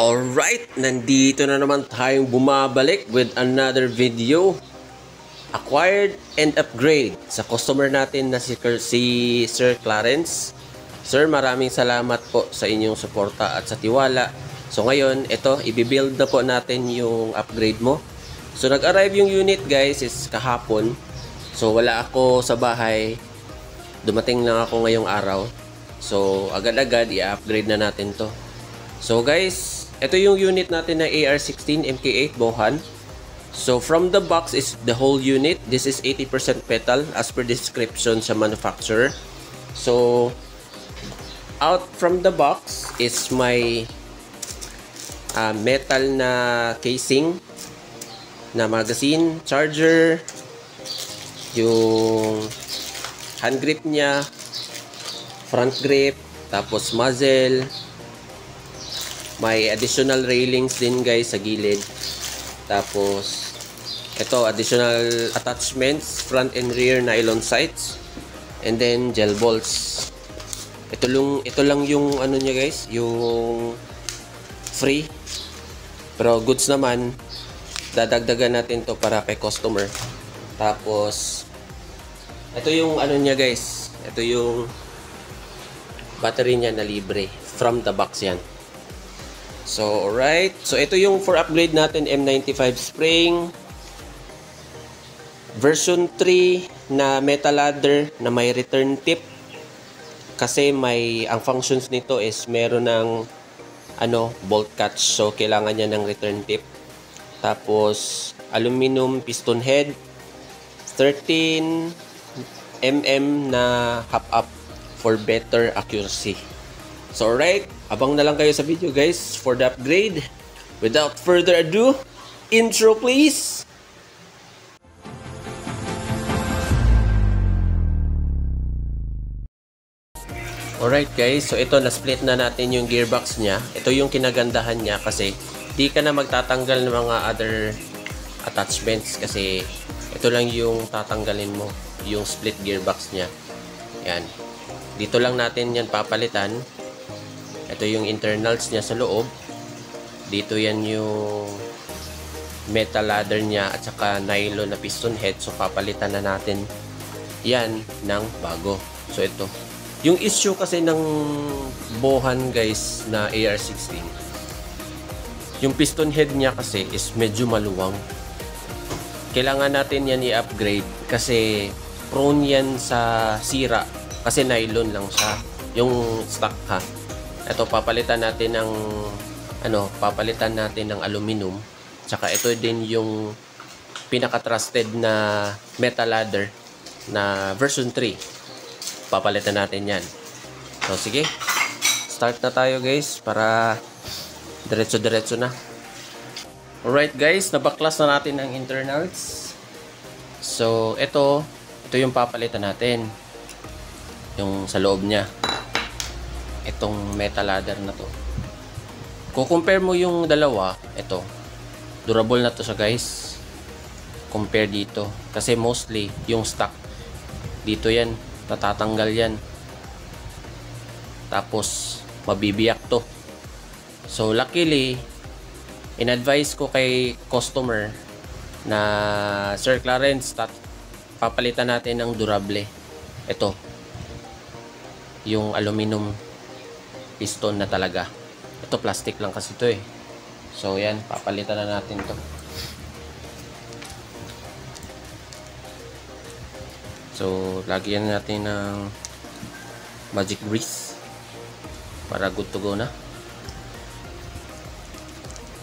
Alright, nandito na naman tayong bumabalik with another video. Acquired and upgrade sa customer natin na si Sir Clarence. Sir, maraming salamat po sa inyong suporta at sa tiwala. So ngayon, ito, i-build na po natin yung upgrade mo. So nag-arrive yung unit guys is kahapon. So wala ako sa bahay. Dumating lang ako ngayong araw. So agad-agad i-upgrade na natin to. So guys, ito yung unit natin na AR16 MK8 Bohan. So from the box is the whole unit. This is 80% metal as per description sa manufacturer. So out from the box is my metal na casing na magazine, charger, yung hand grip niya, front grip, tapos muzzle. May additional railings din guys sa gilid. Tapos ito additional attachments, front and rear nylon sights, and then gel bolts. Ito lang yung ano niya guys, yung free. Pero goods naman, dadagdagan natin to para kay customer. Tapos ito yung ano niya guys, ito yung battery niya na libre from the box yan. So alright, so ito yung for upgrade natin, M95 spring version 3 na metal ladder na may return tip. Kasi ang functions nito is meron ng bolt catch, so kailangan niya ng return tip. Tapos aluminum piston head, 13 mm na hop up for better accuracy. So alright, abang na lang kayo sa video guys for the upgrade. Without further ado, intro please. Alright guys, so ito na-split na natin yung gearbox niya. Ito yung kinagandahan niya kasi di ka na magtatanggal ng mga other attachments kasi ito lang yung tatanggalin mo, yung split gearbox niya. Yan. Dito lang natin yan papalitan. Ito yung internals niya sa loob. Dito yan yung metal ladder niya at saka nylon na piston head. So papalitan na natin yan ng bago. So ito. Yung issue kasi ng Bohan guys na AR16, yung piston head niya kasi is medyo maluwang. Kailangan natin yan i-upgrade kasi prone yan sa sira kasi nylon lang siya yung stock ha. Ito papalitan natin ng aluminum. Tsaka ito din yung pinaka-trusted na metal ladder na version 3. Papalitan natin yan. So sige, start na tayo guys para diretso-diretso na. Alright guys, nabaklas na natin ang internals. So ito yung papalitan natin. Yung sa loob niya. Itong metal ladder na to. Kung compare mo yung dalawa, ito durable na to siya guys. Compare dito. Kasi mostly yung stock dito yan, natatanggal yan. Tapos mabibiyak to. So luckily, in-advise ko kay customer na Sir Clarence, papalitan natin ng durable. Ito yung aluminum piston na talaga. Ito plastic lang kasi ito eh. So yan, papalitan na natin to. So lagyan natin ng magic grease para good to go na.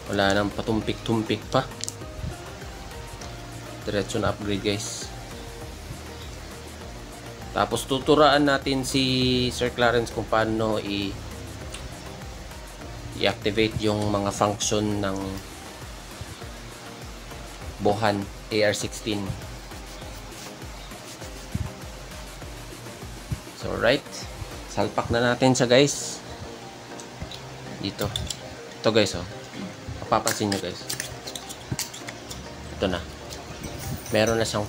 Wala nang patumpik-tumpik pa. Diretso na upgrade guys. Tapos tuturaan natin si Sir Clarence kung paano i-activate yung mga function ng Bohan AR16. So right, salpak na natin siya guys. Dito. Ito guys oh. Mapapansin nyo guys. Ito na. Meron na siyang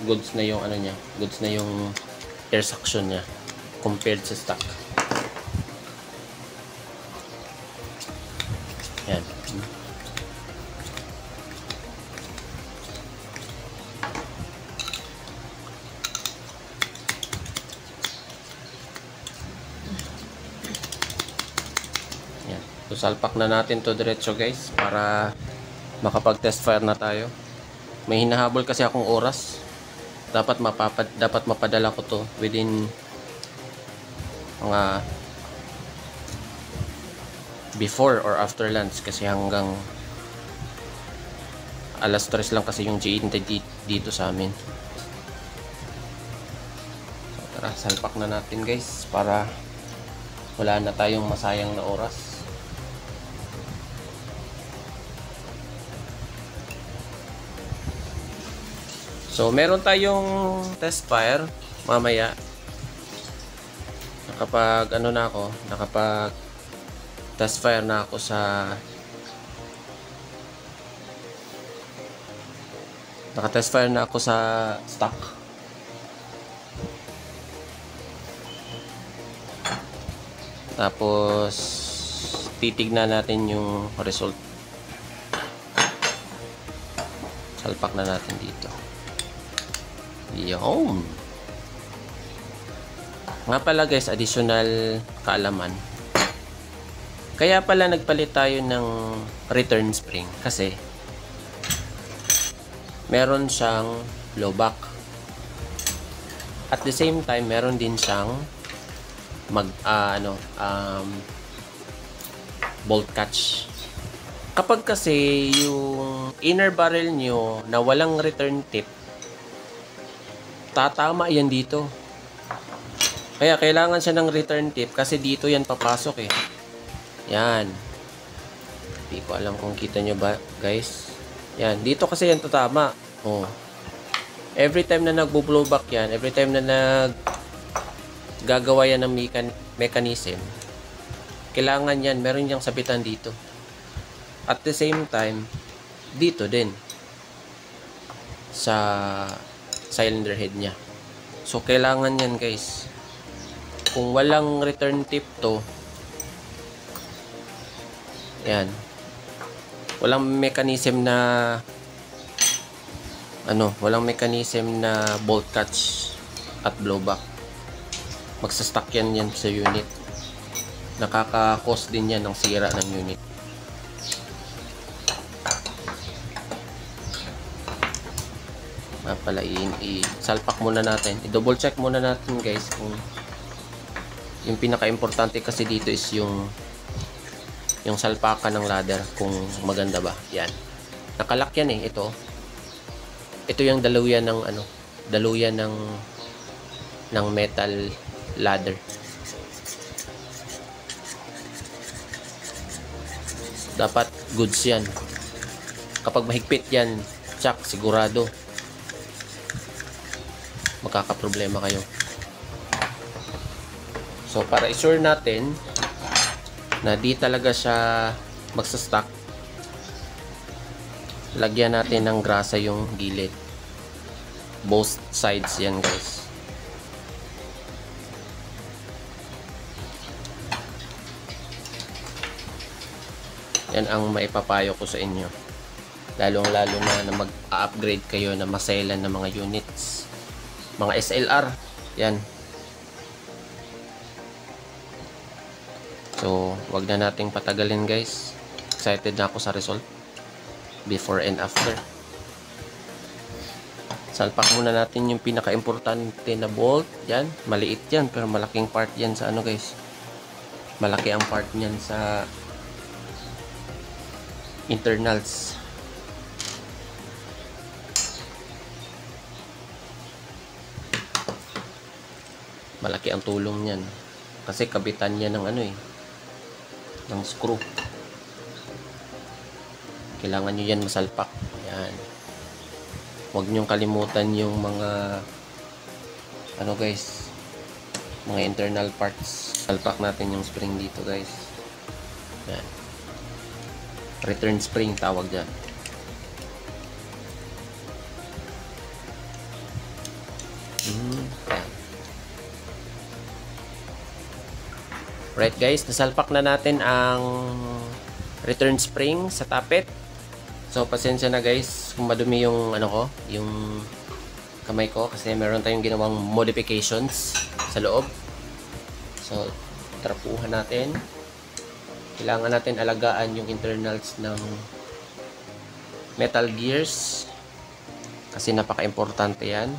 goods na yung niya, goods na yung air suction niya compared sa stock. Yan. Yan. So, salpak na natin to diretso guys para makapag-test fire na tayo. May hinahabol kasi akong oras. Dapat mapadala ko to within mga before or after lunch kasi hanggang alas 3 lang kasi yung GE dito sa amin. So, tara, salpak na natin guys para wala na tayong masayang na oras. So meron tayong test fire mamaya. Nakapag test fire na ako sa naka-test fire na ako sa stock. Tapos titignan natin yung result. Salpak na natin dito. Yun. Nga pala guys, additional kaalaman. Kaya pala nagpalit tayo ng return spring kasi meron siyang blowback. At the same time, meron din siyang bolt catch. Kapag kasi yung inner barrel nyo na walang return tip, tatama yan dito. Kaya kailangan siya ng return tip kasi dito yan papasok eh. Yan. Hindi ko alam kung kita nyo ba guys. Yan. Dito kasi yan tatama. Oh. Every time na nagbo-blowback yan, every time na gagawa yan ng mechanism, kailangan yan, meron niyang sabitan dito. At the same time, dito din. Sa cylinder head niya. So, kailangan yan guys. Kung walang return tip to, yan. Walang mechanism na bolt catch at blowback. Magsa-stuck yan sa unit. Nakaka-cause din yan ng sira ng unit. Pala i-salpak muna natin. I-double check muna natin guys kung yung pinaka-importante kasi dito is yung salpakan ng ladder kung maganda ba. Yan. Nakalak yan eh. Ito yung daluyan ng metal ladder. Dapat goods yan. Kapag mahigpit yan, tsak, sigurado magkakaproblema kayo. So para i-sure natin na di talaga siya magsa-stuck, lagyan natin ng grasa yung gilid. Both sides yan guys. Yan ang maipapayo ko sa inyo. Lalong-lalo na mag-upgrade kayo na maselan ng mga units. Mga SLR. Yan. So, wag na nating patagalin guys. Excited na ako sa result. Before and after. Salpak muna natin yung pinaka-importante na bolt. Yan. Maliit yan. Pero malaking part yan sa guys. Malaki ang part niyan sa internals. Malaki ang tulong niyan kasi kabitan niya ng ng screw. Kailangan nyo yan masalpak. Yan. Huwag nyong kalimutan yung mga guys, mga internal parts. Salpak natin yung spring dito guys. Yan. Return spring tawag dyan. Yan. Right guys, nasalpak na natin ang return spring sa tappet. So pasensya na guys kung madumi yung ano ko, yung kamay ko kasi meron tayong ginawang modifications sa loob. So trapuhan natin. Kailangan natin alagaan yung internals ng metal gears kasi napaka-importante yan.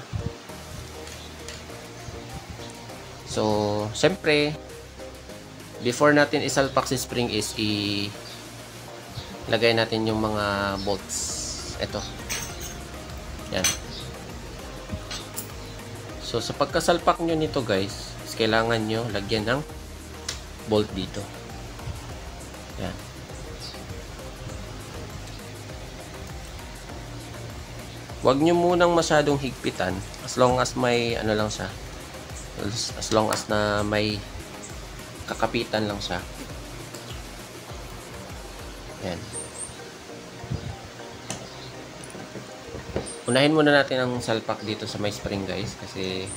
So syempre before natin isalpak si spring is lagay natin yung mga bolts. Ito. Yan. So, sa pagkasalpak nyo nito guys, kailangan nyo lagyan ng bolt dito. Yan. Huwag nyo munang masyadong higpitan as long as may ano lang siya. As long as na may kakapitan lang siya. Yan. Unahin muna natin ang salpak dito sa may spring guys kasi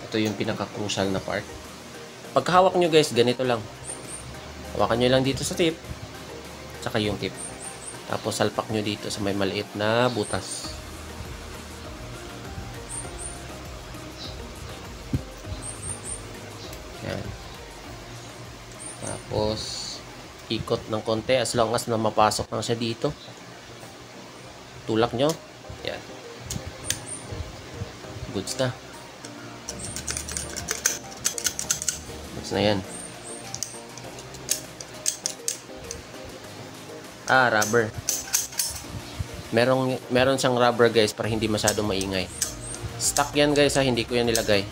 ito yung pinaka-crucial na part. Pagkahawak nyo guys, ganito lang. Hawakan nyo lang dito sa tip tsaka yung tip. Tapos salpak nyo dito sa may maliit na butas. Yan. Tapos ikot ng konti as long as na mapasok lang siya dito. Tulak nyo. Yan. Goods na. Goods na yan. Rubber. Meron siyang rubber guys para hindi masyadong maingay. Stock yan guys ha, hindi ko yan nilagay.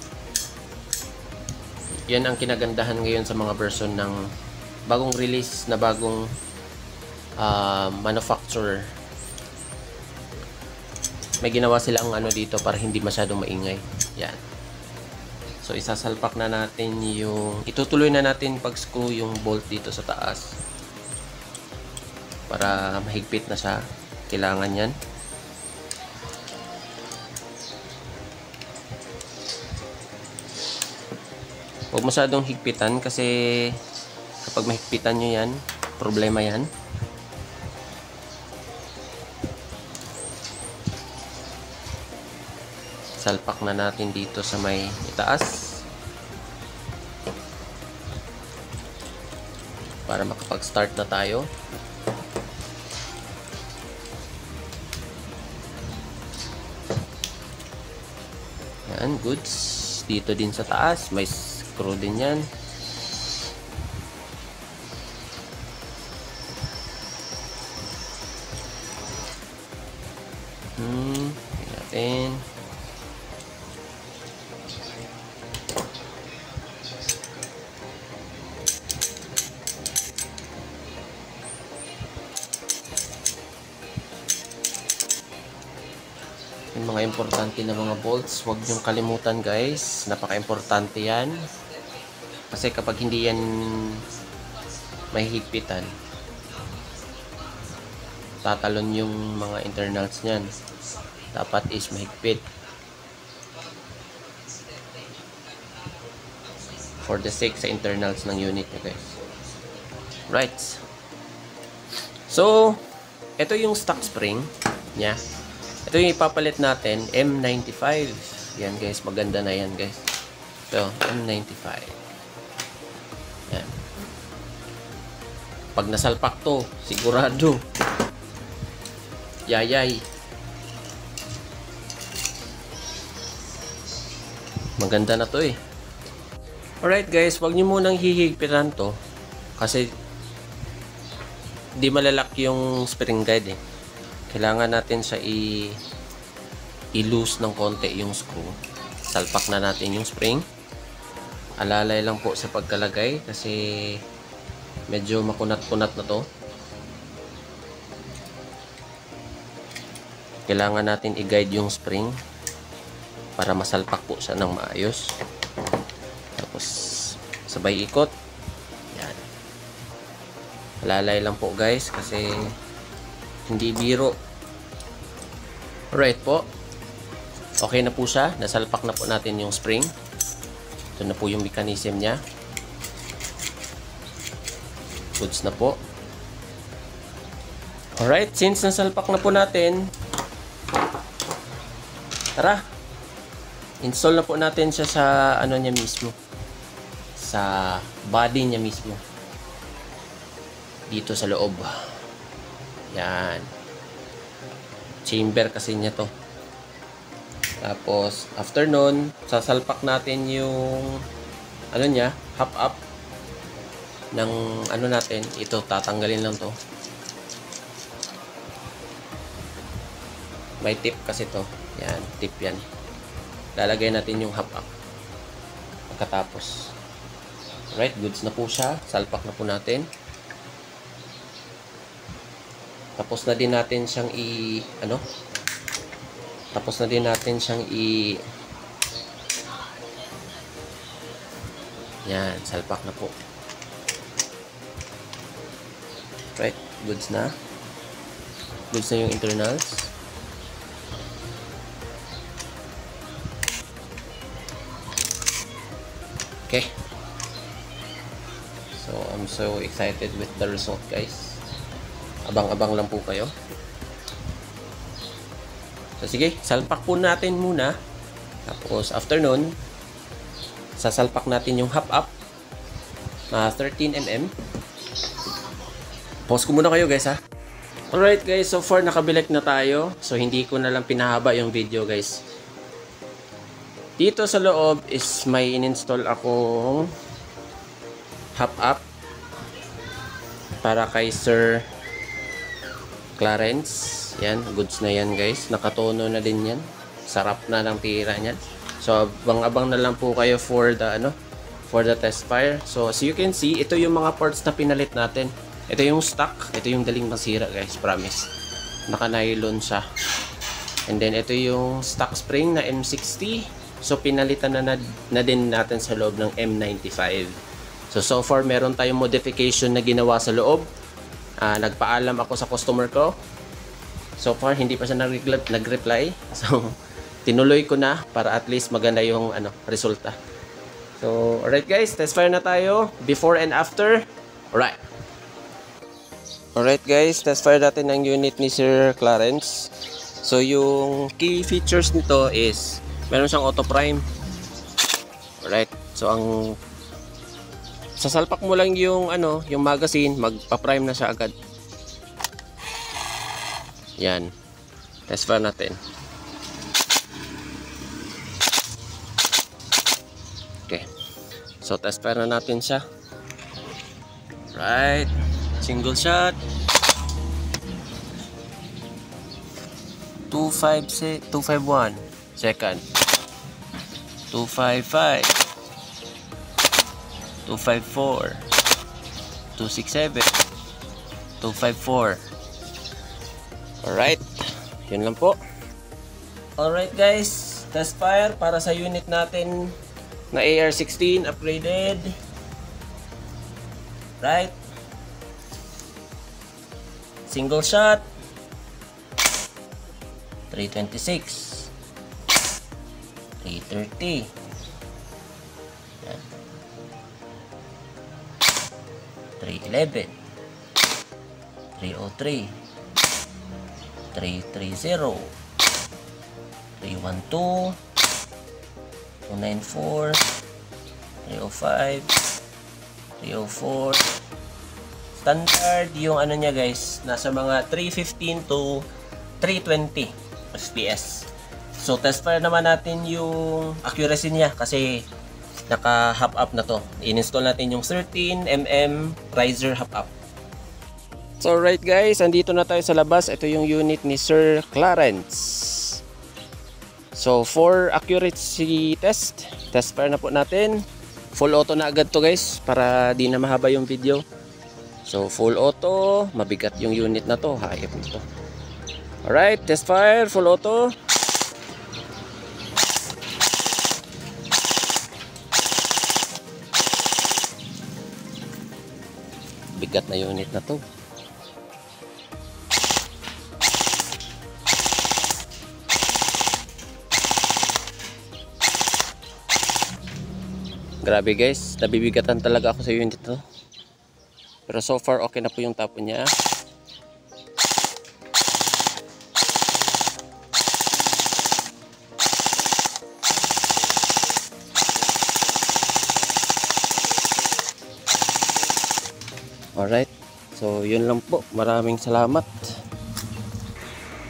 Yan ang kinagandahan ngayon sa mga version ng bagong release na bagong manufacturer. May ginawa silang ano dito para hindi masyadong maingay. Yan. So isasalpak na natin yung itutuloy na natin pag screw yung bolt dito sa taas. Para mahigpit na siya. Kailangan yan. Huwag masyadong higpitan kasi kapag mahigpitan nyo yan, problema yan. Salpak na natin dito sa may itaas para makapag-start na tayo. Yan, goods. Dito din sa taas may screw din yan. Natin. Yung mga importante na mga bolts, huwag niyong kalimutan guys, napaka-importante yan kasi kapag hindi yan mahihigpitan, tatalon yung mga internals niyan. Dapat is mahigpit for the sake sa internals ng unit nyo guys. Right, so ito yung stock spring nya. Ito yung ipapalit natin, M95. Yan guys, maganda na yan guys. So, M95. Yan. Pag nasalpak to, sigurado. Yayay. Maganda na to eh. Alright guys, wag nyo munang hihigpitan to. Kasi, di malalak yung spring guide eh. Kailangan natin siya i-loose ng konti yung screw. Salpak na natin yung spring. Alalay lang po sa pagkalagay kasi medyo makunat-kunat na to. Kailangan natin i-guide yung spring para masalpak po siya ng maayos. Tapos sabay ikot. Yan. Alalay lang po guys kasi hindi biro. Alright po. Okay na po siya. Nasalpak na po natin yung spring. Ito na po yung mechanism niya. Goods na po. Alright, since nasalpak na po natin, tara, install na po natin siya sa ano niya mismo, sa body niya mismo, dito sa loob. Yan, chamber kasi niya to. Tapos after nun, sasalpak natin yung ano niya, hop up ng ano natin. Ito, tatanggalin lang to. May tip kasi to. Yan, tip yan. Lalagay natin yung hop up pagkatapos. Alright, goods na po siya. Salpak na po natin. Tapos na din natin siyang yan, salpak na po. Right, goods na. Goods na yung internals. Okay. So, I'm so excited with the result, guys. Abang-abang lang po kayo. So, sige, salpak po natin muna. Tapos, after nun, sasalpak natin yung hop up na 13mm. Pause ko muna kayo, guys, ha. Alright, guys, so far nakabilek na tayo. So, hindi ko na lang pinahaba yung video, guys. Dito sa loob is may in-install akong hop up para kay Sir Clarence. Yan, goods na yan, guys. Nakatono na din yan. Sarap na ng tira niyan. So, abang-abang na lang po kayo for the test fire. So, as you can see, ito yung mga parts na pinalit natin. Ito yung stock. Ito yung daling masira, guys. Promise. Naka-nylon siya. And then, ito yung stock spring na M60. So, pinalitan na din natin sa loob ng M95. So far, meron tayong modification na ginawa sa loob. Nagpaalam ako sa customer ko. So far, hindi pa siya nag-reply. So, tinuloy ko na para at least maganda yung resulta. So, alright guys, test fire na tayo. Before and after. Alright. Alright guys, test fire natin ng unit ni Sir Clarence. So, yung key features nito is meron siyang auto prime. Alright. So, sasalpak mo lang yung yung magazine, magpa-prime na siya agad. Yan. Test fire natin. Okay. So, test fire na natin siya. Right. Single shot. 251. Second. 255. 254. 267. 254. Alright. Yun lang po. Alright guys. Test fire para sa unit natin na AR-16 upgraded. Right. Single shot. 326. 330. Yan. 311. 303. 330. 312. 294. 305. 304. Standard yung niya guys, nasa mga 315 to 320 FPS. So, test fire naman natin yung accuracy niya kasi naka-hop up na to. I-install natin yung 13mm riser hop up. So, right guys, andito na tayo sa labas. Ito yung unit ni Sir Clarence. So, for accuracy test fire na po natin. Full auto na agad to guys para di na mahaba yung video. So, full auto. Mabigat yung unit na to. Hayop nito. Alright, test fire, full auto. Bigat na unit na to. Grabe guys, nabibigatan talaga ako sa unit to. Pero so far okay na po yung tapo niya. Alright. So, yun lang po. Maraming salamat.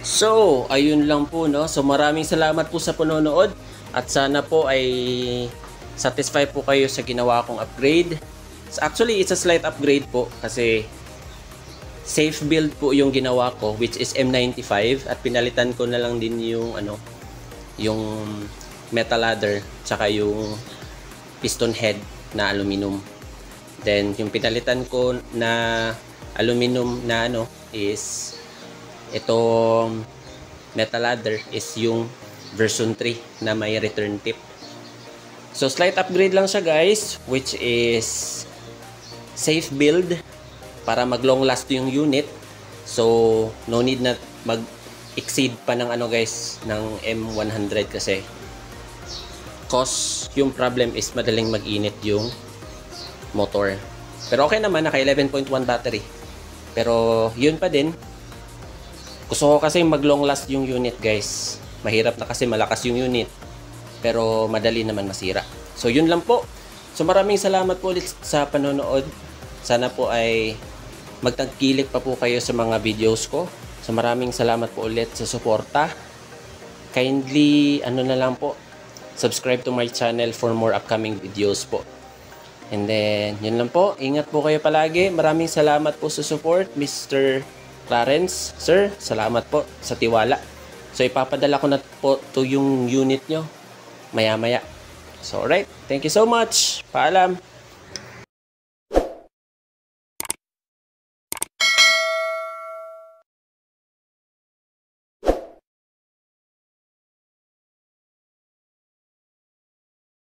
So, ayun lang po, no? So, maraming salamat po sa panonood. At sana po ay satisfy po kayo sa ginawa kong upgrade. So, actually, it's a slight upgrade po kasi safe build po yung ginawa ko, which is M95, at pinalitan ko na lang din yung yung metal ladder tsaka yung piston head na aluminum. Then yung pinalitan ko na aluminum na is itong metal ladder is yung version 3 na may return tip. So slight upgrade lang siya guys, which is safe build para mag long last yung unit. So no need na mag exceed pa ng guys ng M100 kasi cause yung problem is madaling mag-init yung motor. Pero okay naman, naka 11.1 battery. Pero yun pa din, gusto ko kasi mag long last yung unit guys. Mahirap na kasi malakas yung unit pero madali naman masira. So yun lang po. So maraming salamat po ulit sa panonood. Sana po ay magtangkilik pa po kayo sa mga videos ko. So maraming salamat po ulit sa suporta. Kindly na lang po, subscribe to my channel for more upcoming videos po. And then yun lang po. Ingat po kayo palagi. Maraming salamat po sa support, Mr. Clarence. Sir, salamat po sa tiwala. So ipapadala ko na po to yung unit nyo maya-maya. So alright, thank you so much. Paalam.